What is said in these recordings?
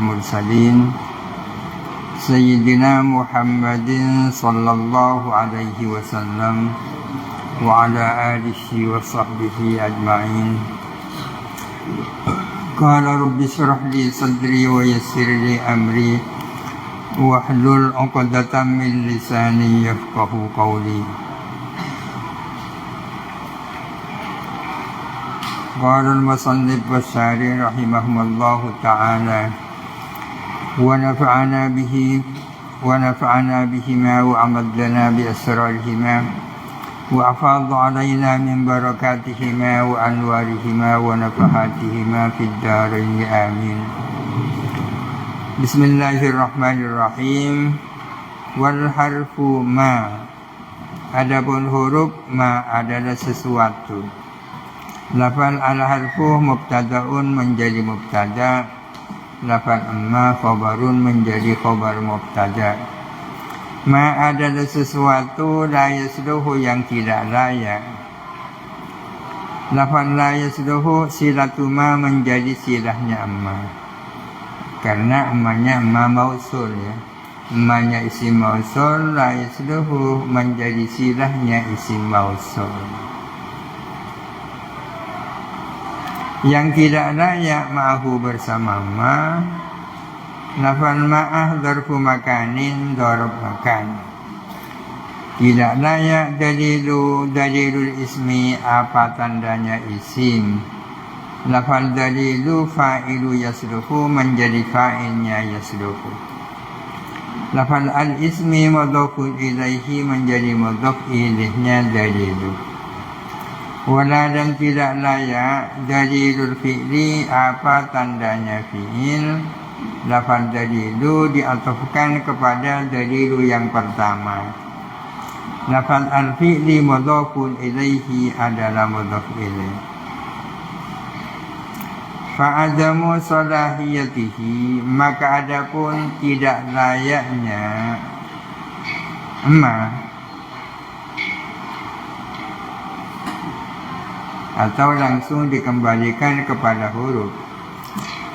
المرسلين سيدنا محمد صلى الله عليه وسلم وعلى آله وصحبه أجمعين. قال رب اشرح لي صدري ويسر لي أمري واحلل عقدة من لساني يفقه قولي. قال المصنف والشارح رحمهم الله تعالى ونفعنا بهما وأمدنا بأسرارهما وأفاض علينا من بركاتهما وأنوارهما ونفحاتهما في الدارين آمين. Bismillahirrahmanirrahim. Wal harfu ma, adapun huruf ma adalah sesuatu. Lafal al harfu mubtadaun menjadi mubtada, lafal ma khabarun menjadi khabar mubtada. Ma adalah sesuatu la yasluhu yang tidak layak. Lafal la yasluhu silatu ma menjadi silahnya amma, karena emaknya ma mausul ya. Emaknya isim mausul, la yasluhu menjadi silahnya isim mausul. Yang tidak layak ma'ahu bersama ma, lafal ma'ah dzarfu makanin dzarf makan. Tidak layak dalilul ismi, apa tandanya isim. Lafal dalilu fa'ilu yasluhu menjadi fa'ilnya yasluhu. Lafal al-ismi mudhafun ilaihi menjadi mudhaf ilaihnya dalilu. Wala dan tidak layak dalilul fi'li, apa tandanya fi'il. Lafal dalilu diatofkan kepada dalilu yang pertama. Lafal al-fi'li mudhafun ilaihi adalah mudhaf ilaih. Fa'adamu salahiyatihi, maka adapun tidak layaknya ma, atau langsung dikembalikan kepada huruf.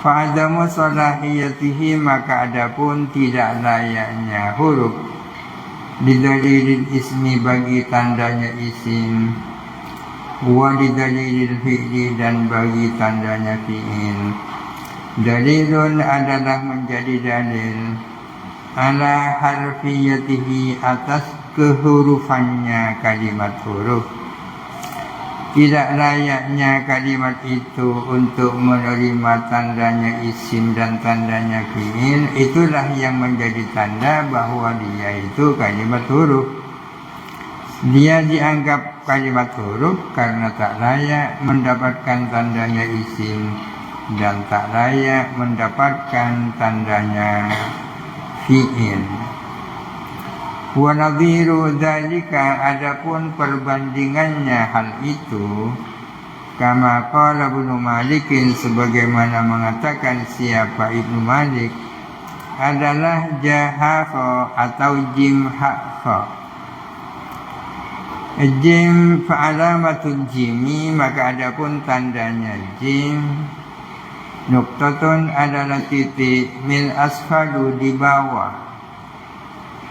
Fa'adamu salahiyatihi, maka adapun tidak layaknya huruf didalilil ismi bagi tandanya isim, wa didalilil fi'li dan bagi tandanya fi'il. Dalilun adalah menjadi dalil ala harfiyatihi, atas kehurufannya kalimat huruf. Tidak layaknya kalimat itu untuk menerima tandanya isim dan tandanya fi'il, itulah yang menjadi tanda bahwa dia itu kalimat huruf. Dia dianggap kalimat huruf karena tak layak mendapatkan tandanya isim dan tak layak mendapatkan tandanya fi'il. Wa nadhiru dzalika, adapun perbandingannya hal itu, kama qala Ibnu Malik, sebagaimana mengatakan siapa Ibnu Malik, adalah jahafa atau jim hafa. Jim fa'alamatul jimi, maka adapun tandanya jim. Nuqtatun adalah titik, mil asfalu di bawah.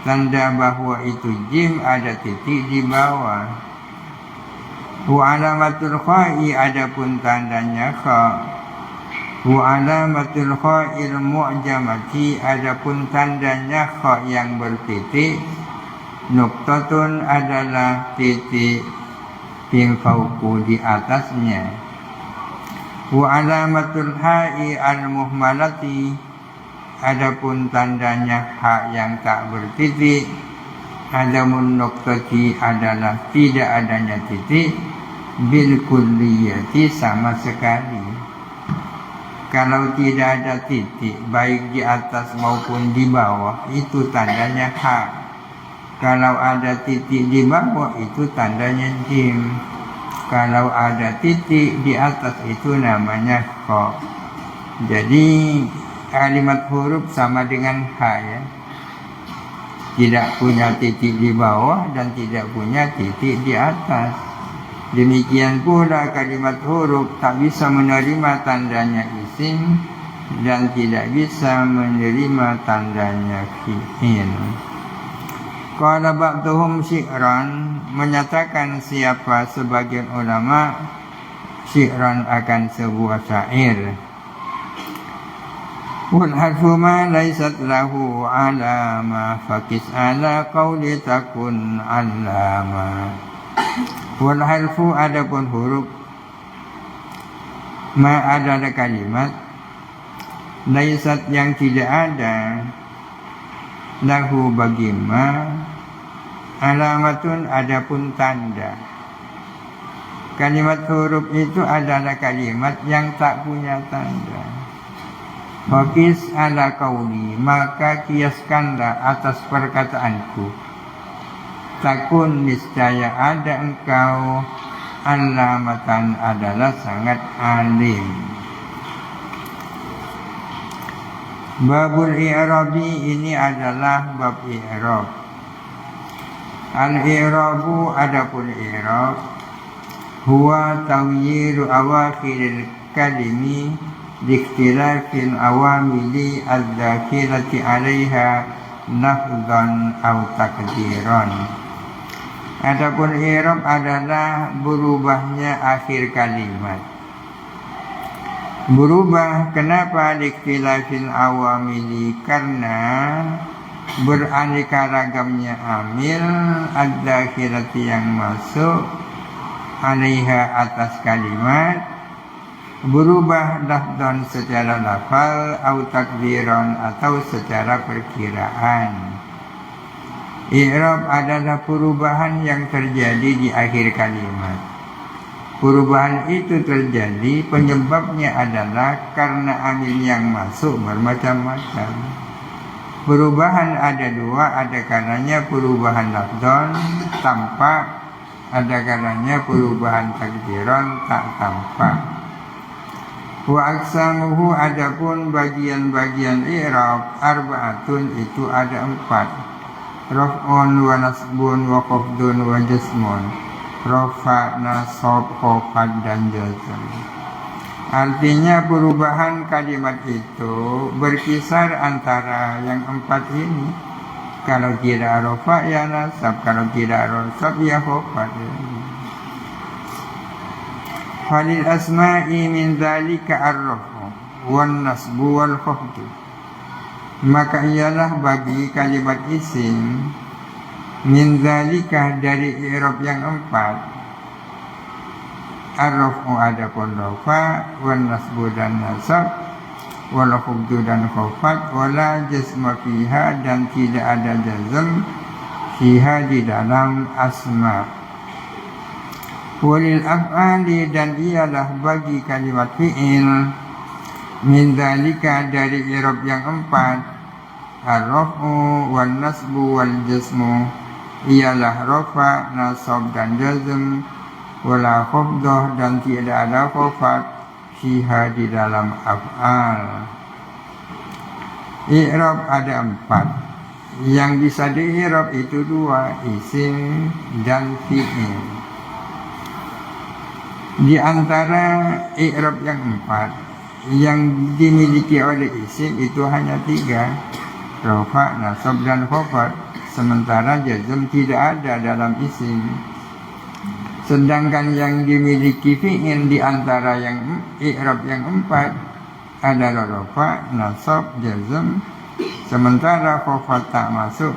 Tanda bahwa itu jim ada titik di bawah. Wa alamatul kha'i, adapun tandanya kha. Wa alamatul kha'il mu'jamati, adapun tandanya kha yang bertitik. Nuqtatun adalah titik min fauqu di atasnya. Wa alamatul ha'i al-muhmalati, adapun tandanya ha yang tak bertitik. Adamun nuqtati adalah tidak adanya titik. Bil kulliyati, sama sekali. Kalau tidak ada titik baik di atas maupun di bawah, itu tandanya ha. Kalau ada titik di bawah, itu tandanya jim. Kalau ada titik di atas, itu namanya kha. Jadi kalimat huruf sama dengan ha ya. Tidak punya titik di bawah dan tidak punya titik di atas. Demikian pula kalimat huruf tak bisa menerima tandanya isim dan tidak bisa menerima tandanya fi'il. Qala ba'duhum syi'ran, menyatakan siapa sebagian ulama syi'ran akan sebuah syair. Wal harfu ma laysat lahu alama faqis ala qawli takun allama. Wal harfu adapun huruf ma adalah kalimat laysat yang tidak ada lahu bagi ma alamatun adapun tanda. Kalimat huruf itu adalah kalimat yang tak punya tanda. Faqis ala qauli, maka kiaskanlah atas perkataanku. Takun niscaya ada engkau alamatan adalah sangat alim. Babul i'rabi, ini adalah bab i'rab. Al-i'rabu adapun i'rab huwa tawyiru awakhiril kalimi dikhtilafil awamili al-dakhilati alaiha lafzan aw takdiran. Adapun i'rab adalah berubahnya akhir kalimat. Berubah kenapa? Dikhtilafil awamili, karena beraneka ragamnya amil ad-dakhilati yang masuk alaiha atas kalimat. Berubah lafzan secara lafal atau takdiran atau secara perkiraan. I'rab adalah perubahan yang terjadi di akhir kalimat. Perubahan itu terjadi penyebabnya adalah karena amil yang masuk bermacam-macam. Perubahan ada dua, ada kalanya perubahan lafzan tampak, ada kalanya perubahan takdiran tak tampak. Wa aksamuhu, adapun bagian-bagian i'rab arba'atun, itu ada 4. Raf'un wa nasbun wa khafdun wa jazmun. Rafa, nasab, khafad dan jazm. Artinya perubahan kalimat itu berkisar antara yang 4 ini. Kalau tidak rafa ya nasab, kalau tidak nasab ya khafad. Falil asma'i min dzalika ar-rafu wan nasbu wal khafdu. Maka ialah bagi kalimat isim min dzalika dari i'rab yang 4 ar-rafu adapun rafa, wan nasbu dan nasab, wal khafdu dan khafad, wala jazma fiha dan tidak ada jazm fiha di dalam asma'. Walil af'ali, dan ialah bagi kalimat fi'il min dzalika dari i'rab yang 4 ar-raf'u wan nasbu wal jazmu, ialah rafa, nasab dan jazm, wala khafdah dan tidak ada khafad fiha di dalam af'al. I'rab ada 4. Yang bisa di-i'rab itu 2, isim dan fi'il. Di antara i'rab yang 4 yang dimiliki oleh isim itu hanya 3, rafa, nasab dan khafad. Sementara jazm tidak ada dalam isim. Sedangkan yang dimiliki fi'il di antara yang i'rab yang 4 adalah rafa, nasab, jazm. Sementara khafad tak masuk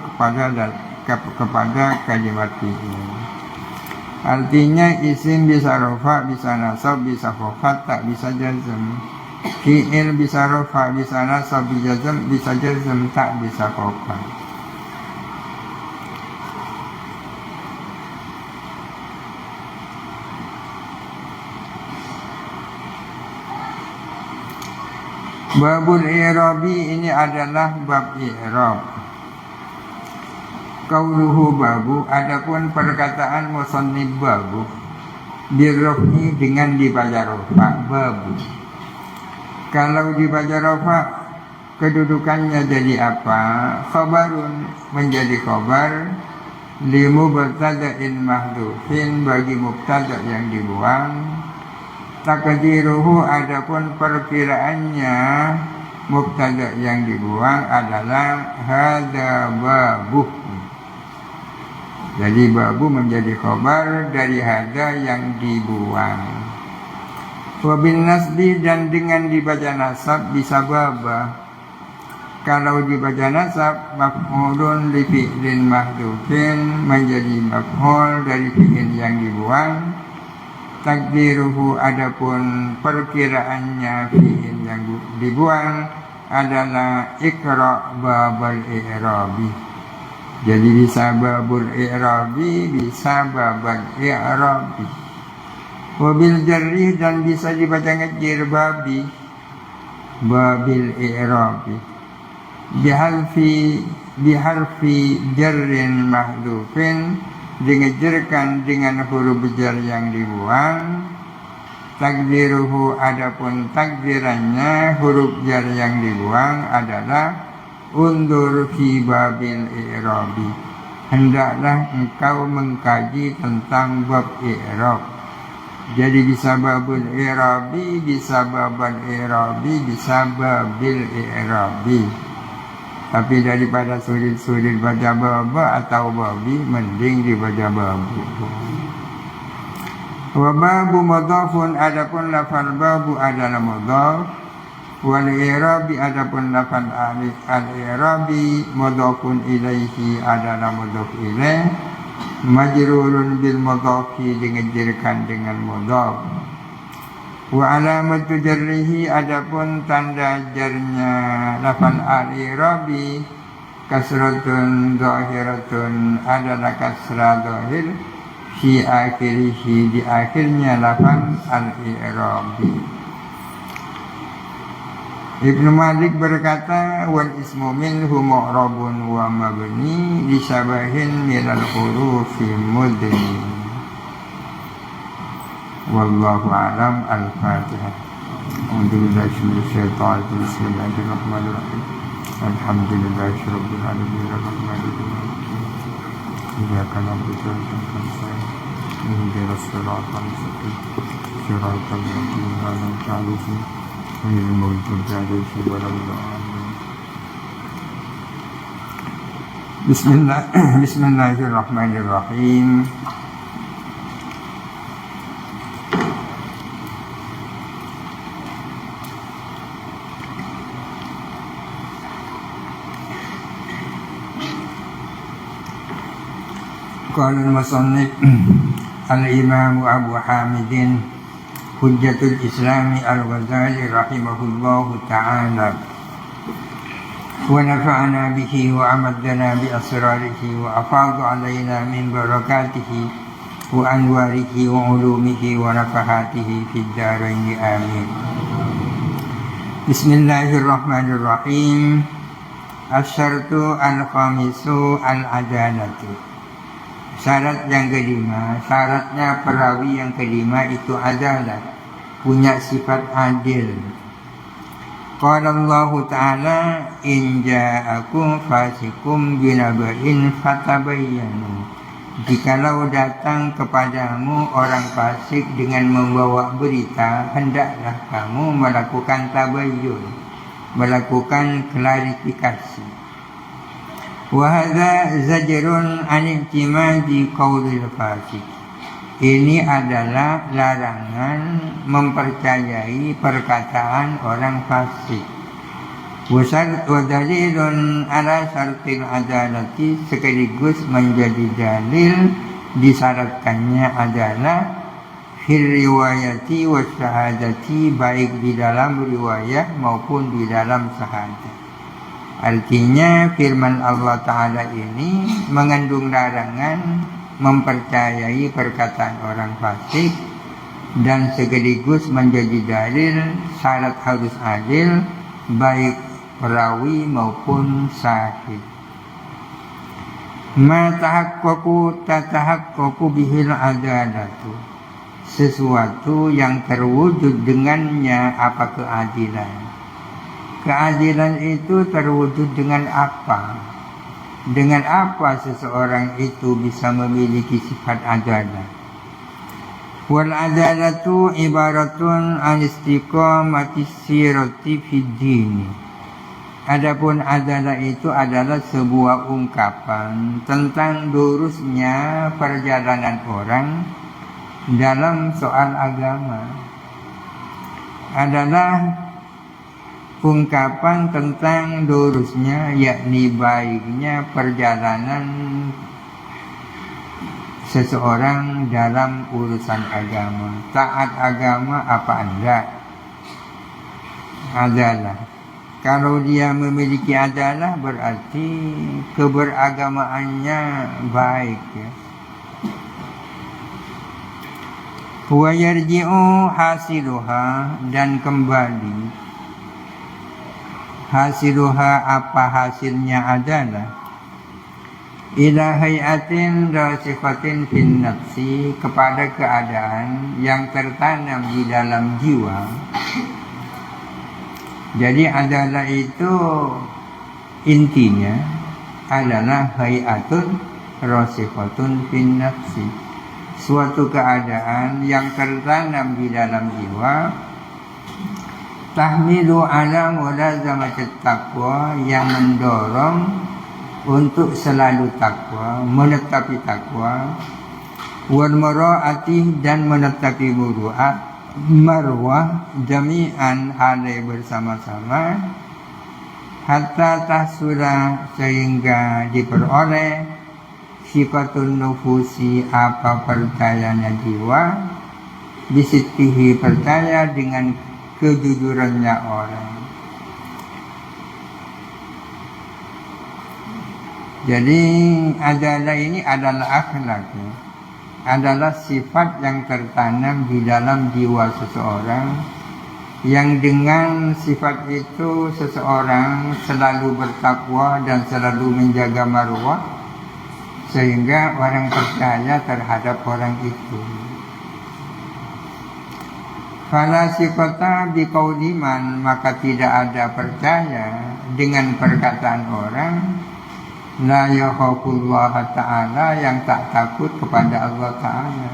kepada kalimat fi'il. Artinya isim bisa rafa, bisa nasab, bisa khafad, tak bisa jazm. Fi'il bisa rafa, bisa nasab, bisa jazm, tak bisa khafad. Babul i'rabi, ini adalah bab i'rab. Qauluhu babu, adapun perkataan musannif babu birraf'i dengan dibaca rafa babu. Kalau dibaca rafa kedudukannya jadi apa? Khabarun, menjadi khabar li mubtada'in mahdhufin, bagi mubtada' yang dibuang. Takdiruhu, adapun perkiraannya mubtada yang dibuang adalah hadza babuh. Jadi babu menjadi khabar dari hadza yang dibuang. Wa bin nasbi, dan dengan dibaca nasab bisa baba. Kalau dibaca nasab, maf'ulun li fi'lin mahdhufin, menjadi maf'ul dari fi'il yang dibuang. Takdiruhu, adapun perkiraannya fi'il yang dibuang adalah ikra babal i'rabi. Jadi bisa babul i'rabi, bisa babal i'rabi. Wabil jarri, dan bisa dibaca ngejir babi, babil i'rabi. Biharfi jarrin mahdhufin, digejarkan dengan huruf jar yang dibuang. Takdiruhu, adapun takdirannya huruf jar yang dibuang adalah undur fi babil i'rabi, hendaklah engkau mengkaji tentang bab i'rab. Jadi bisa babul i'rabi, bisa babal i'rabi, bisa babil i'rabi. Tapi daripada sulit-sulit baca baba atau babi, mending dibaca babu. Wa babu mudhafun, adapun lafal babu adalah mudhaf. Wal i'rabi, adapun lafal al-i'rabi mudhafun ilaihi adalah mudhaf ilaih. Majrurun bil mudhafi, digejarkan dengan mudhaf. Wa alamatu jarrihi, adapun tanda jarnya lafal al-i'rabi kasratun zahiratun, adalah kasrah zahir fi akhirihi, di akhirnya lafal al-i'rabi. Ibnu Malik berkata, wal ismu minhu mu'rabun wa mabni li syabahin minal hurufi mudni. Wallahu a'lam. Al-Fatihah. Alhamdulillahi minasyaitonir rajim. Bismillahirrahmanirrahim. Alhamdulillahi rabbil alamin arrahmanirrahim. Iyyaka na'budu wa iyyaka nasta'in. Ihdinas siratal mustaqim. Siratal ladzina an'amta 'alaihim ghairil maghdubi 'alaihim waladdallin. Bismillahirrahmanirrahim. Qala al-musannif al-imam Abu Hamidin Hujjatul Islami al-Ghazali rahimahullahu ta'ala wa nafa'ana bihi wa amaddana bi asrarihi wa afadha alaina min barakatihi wa anwarihi wa ulumihi wa nafahatihi fid darain amin. Bismillahirrahmanirrahim. Asyartu al-khamisu al-adalatu. Syarat yang kelima, syaratnya perawi yang kelima itu adalah punya sifat adil. Qala Allah Ta'ala, in ja'akum fasikum binaba'in fatabayyanu. Jikalau datang kepadamu orang fasik dengan membawa berita, hendaklah kamu melakukan tabayyun, melakukan klarifikasi. Wa hadza zajrun an i'timadi qaulil fasik. Ini adalah larangan mempercayai perkataan orang fasik. Wa dalilun ala syartil adalati, sekaligus menjadi dalil disyaratkannya adalah fil riwayati wa syahadati, baik di dalam riwayat maupun di dalam syahadat. Artinya firman Allah Ta'ala ini mengandung larangan mempercayai perkataan orang fasik, dan sekaligus menjadi dalil syarat harus adil baik perawi maupun syahid. Ma tatahaqqaqu bihil adalatu, sesuatu yang terwujud dengannya apa keadilan. Keadilan itu terwujud dengan apa? Dengan apa seseorang itu bisa memiliki sifat adalah? Wal adalatu ibaratun an istiqamati sirati fid din. Adapun adalah itu adalah sebuah ungkapan tentang lurusnya perjalanan orang dalam soal agama. Adalah ungkapan tentang lurusnya, yakni baiknya perjalanan seseorang dalam urusan agama. Taat agama apa enggak? Adalah. Kalau dia memiliki adalah berarti keberagamaannya baik, ya. Wa yarji'u hasiluha, dan kembali hasiluha, apa hasilnya adalah ila hayatin rasifatin fin nafsi, kepada keadaan yang tertanam di dalam jiwa. Jadi adalah itu intinya adalah hayatun rasifatun fin nafsi, suatu keadaan yang tertanam di dalam jiwa, tahmilu ala mulazamatit taqwa, yang mendorong untuk selalu takwa, menetapi takwa, wal muraati, dan menetapi muru'ah, marwah, jami'an, halai bersama-sama, hatta tahsula, sehingga diperoleh sifatun nufusi, apa percayanya jiwa, bisitihi, percaya dengan kejujurannya orang. Jadi adalah ini adalah akhlak, ya. Adalah sifat yang tertanam di dalam jiwa seseorang, yang dengan sifat itu seseorang selalu bertakwa dan selalu menjaga marwah, sehingga orang percaya terhadap orang itu. Fala siqata biqauli man, maka tidak ada percaya dengan perkataan orang la yakhafullah ta'ala, yang tak takut kepada Allah Ta'ala.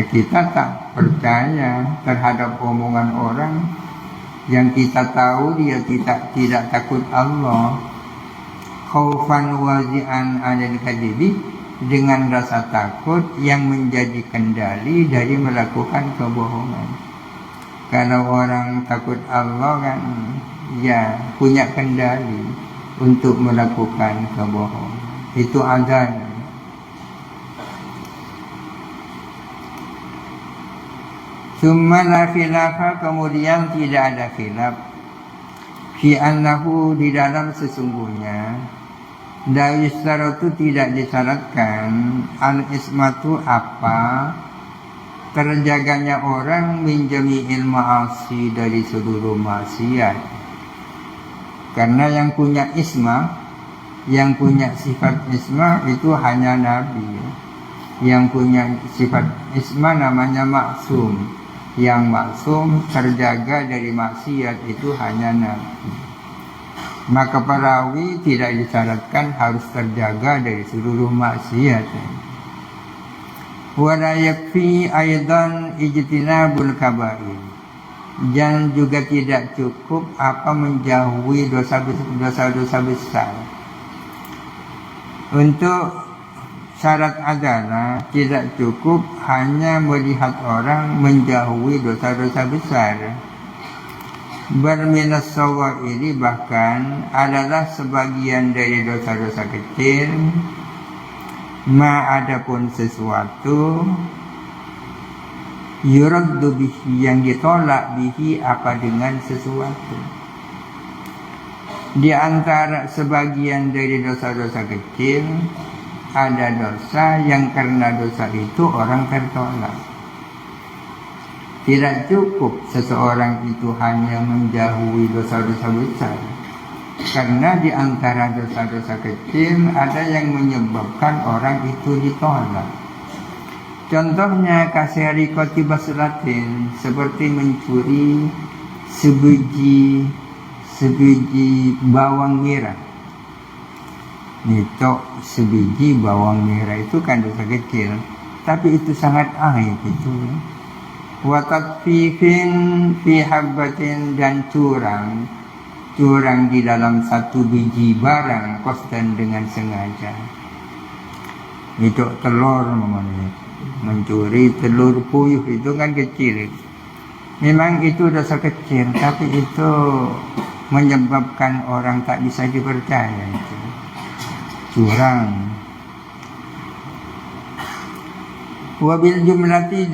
Kita tak percaya terhadap omongan orang yang kita tahu dia tidak takut Allah. Khaufan wazi'an 'anil kadhibi, dengan rasa takut yang menjadi kendali dari melakukan kebohongan. Kalau orang takut Allah kan ya punya kendali untuk melakukan kebohongan. Itu adzan. Summa la khilafa, kemudian tidak ada khilaf, fi annahu, di dalam sesungguhnya, la yustaratu, tidak disyaratkan, al ismatu, apa terjaganya orang, min jami'il ma'asi, dari seluruh maksiat. Karena yang punya isma, yang punya sifat isma itu hanya Nabi. Yang punya sifat isma namanya maksum. Yang maksum terjaga dari maksiat itu hanya Nabi. Maka perawi tidak disyaratkan harus terjaga dari seluruh maksiat. Wala yakfi aidan ijtinabul kabair, dan juga tidak cukup apa menjauhi dosa-dosa besar. Untuk syarat adalah tidak cukup hanya melihat orang menjauhi dosa-dosa besar. Berminas sawairi, bahkan adalah sebagian dari dosa-dosa kecil. Ma, adapun sesuatu, yuraddu bihi, yang ditolak, bihi, apa dengan sesuatu. Di antara sebagian dari dosa-dosa kecil, ada dosa yang karena dosa itu orang tertolak. Tidak cukup seseorang itu hanya menjauhi dosa-dosa besar, karena di antara dosa-dosa kecil ada yang menyebabkan orang itu ditolak. Contohnya kasyarikoti basratin, seperti mencuri sebiji bawang merah. Itu sebiji bawang merah itu kan dosa kecil, tapi itu sangat aib itu. Wa tatfifin fi habbatin, dan curang curang di dalam satu biji barang kosdan dengan sengaja. Itu telur namanya. Mencuri telur puyuh itu kan kecil. Memang itu dosa kecil, tapi itu menyebabkan orang tak bisa dipercaya itu. Curang. Wabil jumlati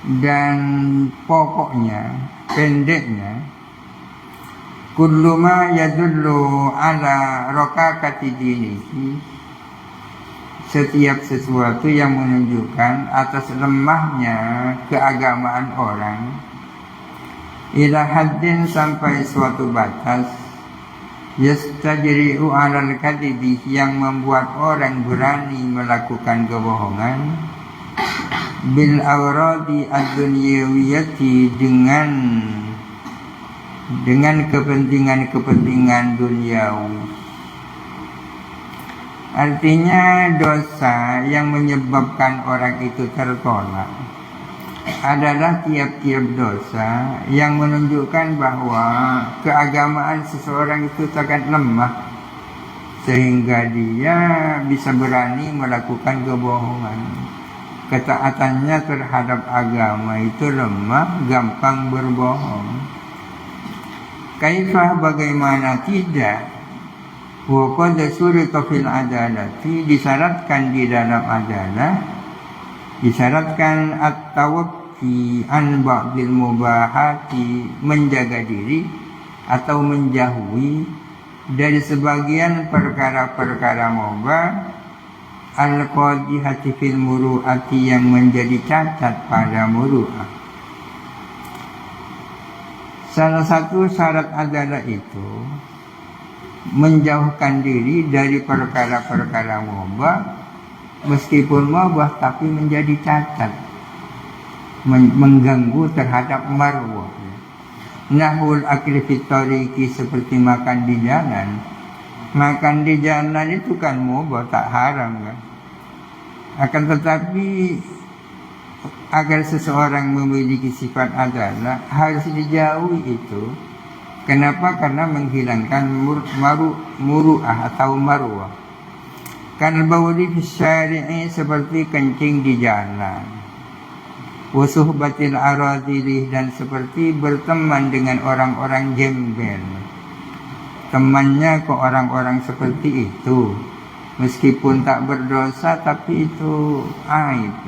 dan pokoknya, pendeknya, kullu ma yadullu ala raqaqati dinihi, setiap sesuatu yang menunjukkan atas lemahnya keagamaan orang, ila haddin sampai suatu batas, yastajri'u 'alal kadhibi, yang membuat orang berani melakukan kebohongan, bil awradi ad-dunyawiyati, dengan kepentingan duniawi. Artinya dosa yang menyebabkan orang itu tertolak adalah tiap-tiap dosa yang menunjukkan bahwa keagamaan seseorang itu sangat lemah, sehingga dia bisa berani melakukan kebohongan. Ketaatannya terhadap agama itu lemah, gampang berbohong. Kaifah, bagaimana tidak? Wa qad surita fil adalati, disyaratkan di dalam adalah, disyaratkan at-tawaqi an ba'dil mubahati, menjaga diri atau menjauhi dari sebagian perkara-perkara mubah, al-qadihati fil muru'ati, yang menjadi cacat pada muru'ah. Salah satu syarat adalah itu menjauhkan diri dari perkara-perkara mubah, meskipun mubah tapi menjadi cacat, mengganggu terhadap marwah. Nahul akli fit tariqi, seperti makan di jalan. Makan di jalan itu kan mubah, tak haram kan. Akan tetapi agar seseorang memiliki sifat adalah harus dijauhi itu. Kenapa? Karena menghilangkan muru'ah atau marwah. Kan bauli fi syari'i, seperti kencing di jalan. Wa suhbatil aradilih, dan seperti berteman dengan orang-orang gembel. Temannya ke orang-orang seperti itu, meskipun tak berdosa tapi itu aib.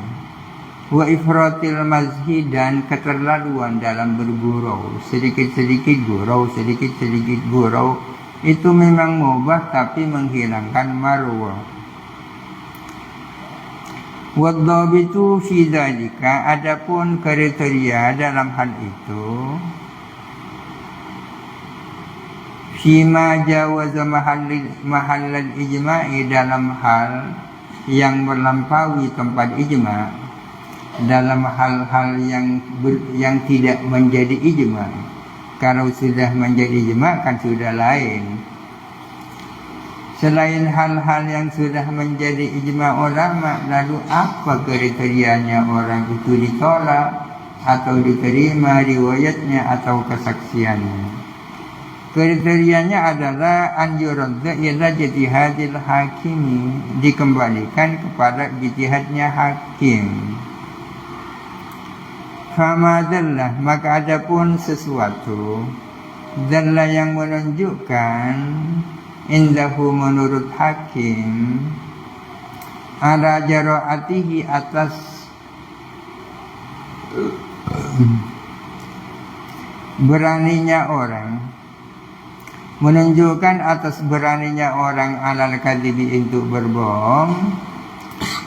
Wa ifratil mazhi, dan keterlaluan dalam bergurau, sedikit-sedikit gurau, sedikit-sedikit gurau, itu memang mubah tapi menghilangkan marwah. Wa dhabitu fi dzalika, adapun kriteria dalam hal itu, fima jawaza mahallal ijma'i, dalam hal yang melampaui tempat ijma', dalam hal-hal yang tidak menjadi ijma'. Kalau sudah menjadi ijma' kan sudah lain. Selain hal-hal yang sudah menjadi ijma' ulama, lalu apa kriterianya orang itu ditolak atau diterima riwayatnya atau kesaksiannya? Kriterianya adalah anjuradda ila ijtihadil hakimi, dikembalikan kepada ijtihadnya hakim. Fama dallah, maka adapun sesuatu dallah yang menunjukkan indahu, menurut hakim, ala jara'atihi, atas beraninya orang, menunjukkan atas beraninya orang alal kadhibi, untuk berbohong,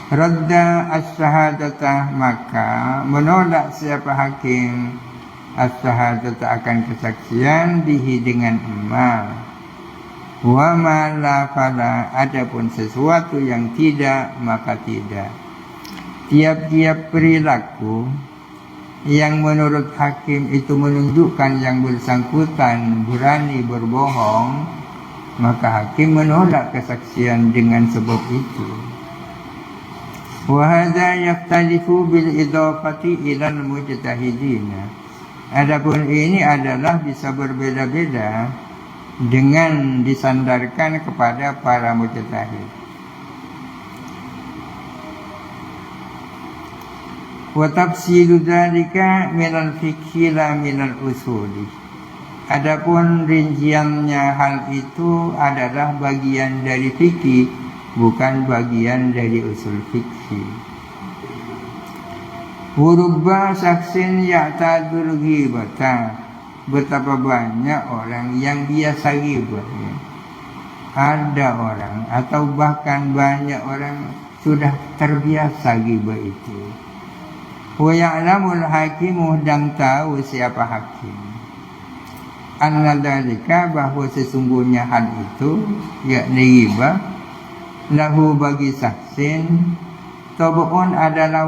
radda as-syahadatah, maka menolak siapa hakim as-syahadatah, akan kesaksian, bihi, dengan amal. Wa ma la fala, adapun sesuatu yang tidak maka tidak. Tiap-tiap perilaku yang menurut hakim itu menunjukkan yang bersangkutan berani berbohong, maka hakim menolak kesaksian dengan sebab itu. Wa hadza yaftalifu bil idafati ilal mujtahidina, Adapun ini adalah bisa berbeda-beda dengan disandarkan kepada para mujtahid. Wa tafsilu dzalika minal fiqhi la minal usuli. Adapun rinciannya hal itu adalah bagian dari fikih, bukan bagian dari usul fikih. Hurubba saksin ya'tadur ghibata. Betapa banyak orang yang biasa ghibah. Ada orang atau bahkan banyak orang sudah terbiasa ghibah itu. Wa ya'lamul hakimu, dan tahu siapa hakim. Anna dzalika, bahwa sesungguhnya hal itu, yakni ghibah, lahu bagi saksin, tabu'un adalah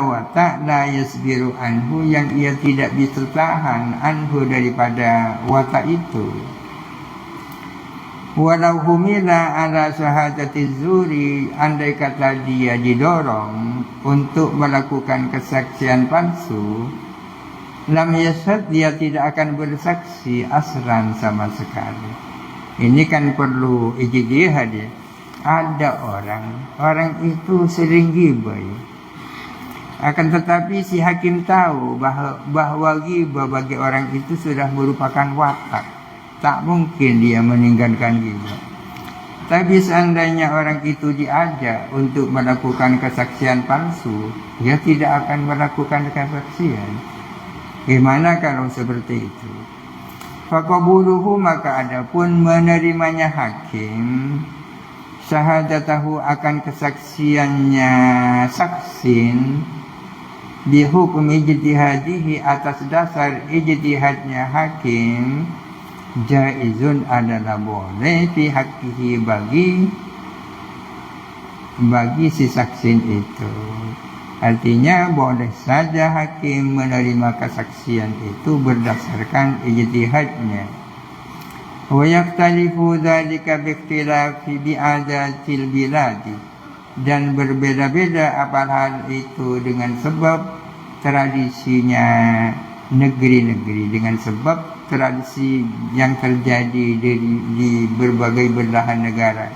watak la yasbiru anhu, yang ia tidak bisa tahan anhu daripada watak itu. Walau humila ala syahadati zuri, andai kata dia didorong untuk melakukan kesaksian palsu, lam yashhad, dia tidak akan bersaksi aslan sama sekali. Ini kan perlu ijtihad ya. Ada orang itu sering ghibah ya. Akan tetapi si hakim tahu bahwa ghibah bagi orang itu sudah merupakan watak. Tak mungkin dia meninggalkan ghibah. Tapi seandainya orang itu diajak untuk melakukan kesaksian palsu, dia tidak akan melakukan kesaksian. Gimana kalau seperti itu? Faqabuluhu, maka adapun menerimanya hakim, syahadatahu, akan kesaksiannya saksin, bihukum ijtihadihi, atas dasar ijtihadnya hakim, jaizun, adalah boleh, fi haqqihi, bagi si saksin itu. Artinya boleh saja hakim menerima kesaksian itu berdasarkan ijtihadnya. Wa yaktalifu dzalika bi ikhtilafi bi'adatil biladi, dan berbeda-beda apa hal itu dengan sebab tradisinya negeri-negeri, dengan sebab tradisi yang terjadi di berbagai belahan negara.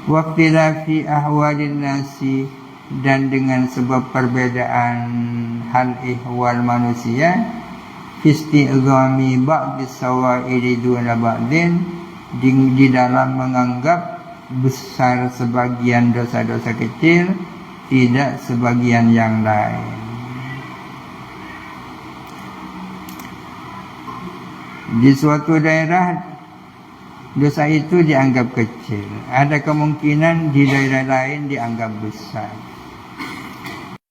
Waqtilafi ahwalin nasi, dan dengan sebab perbedaan hal ihwal manusia, fisti'zami ba'di sawa'ili duna ba'din, di dalam menganggap besar sebagian dosa-dosa kecil, tidak sebagian yang lain. Di suatu daerah dosa itu dianggap kecil, ada kemungkinan di daerah lain dianggap besar.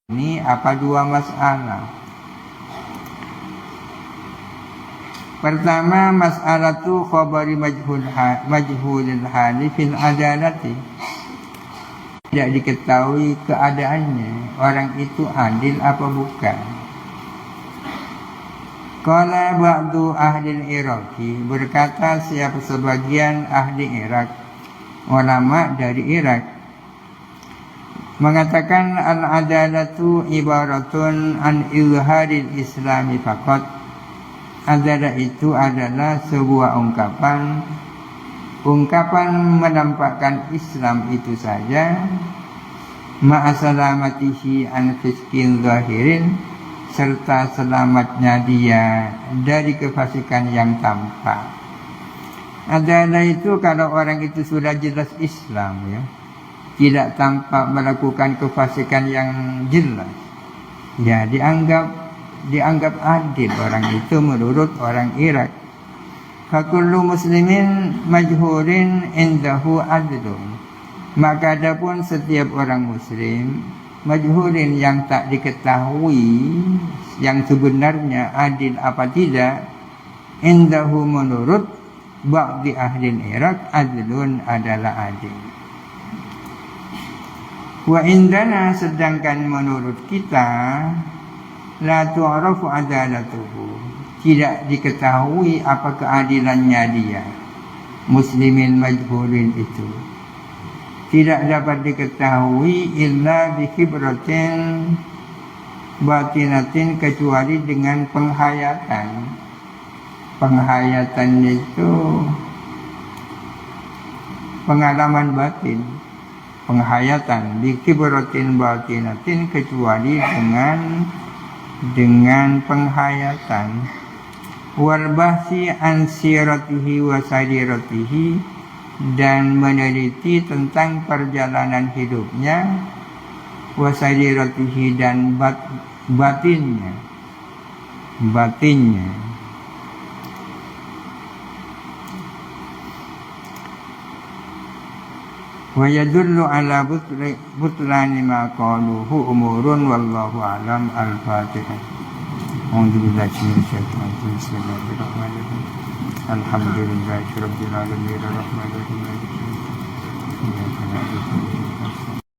Ini apa dua masalah? Pertama, mas'alatu khabari majhulil hali fil adalati. Tidak diketahui keadaannya, orang itu adil apa bukan. Qala ba'du ahli Iraqi, berkata siapa sebagian ahli Irak, ulama dari Irak, mengatakan al-adalatu ibaratun an izharil islami faqat. Adalah itu adalah sebuah ungkapan menampakkan Islam itu saja, ma'asalamatihi an fiskin zahirin, serta selamatnya dia dari kefasikan yang tampak. Adalah itu kalau orang itu sudah jelas Islam ya, tidak tampak melakukan kefasikan yang jelas, ya dianggap adil orang itu menurut orang Irak. Fakullu muslimin majhurin indahu adlun, maka adapun setiap orang muslim majhurin yang tak diketahui yang sebenarnya adil apa tidak, indahu menurut ba'di ahli Irak adlun adalah adil. Wa indana, sedangkan menurut kita, la tu'rafu adalatuhu, tidak diketahui apa keadilannya dia, muslimin majhurin itu tidak dapat diketahui illa bi khibratin, batinatin kecuali dengan penghayatan. Penghayatan itu pengalaman batin. Penghayatan bikibratin batinatin kecuali dengan penghayatan. Wal bahsi an siratihi wa sariratihi, dan meneliti tentang perjalanan hidupnya, wa sariratihi, dan batinnya. Wa yadullu ala butlani ma qaluhu umurun wallahu alam. Al-Fatihah. Bismillahirrahmanirrahim. Alhamdulillahirabbil alamin arrahmanirrahim.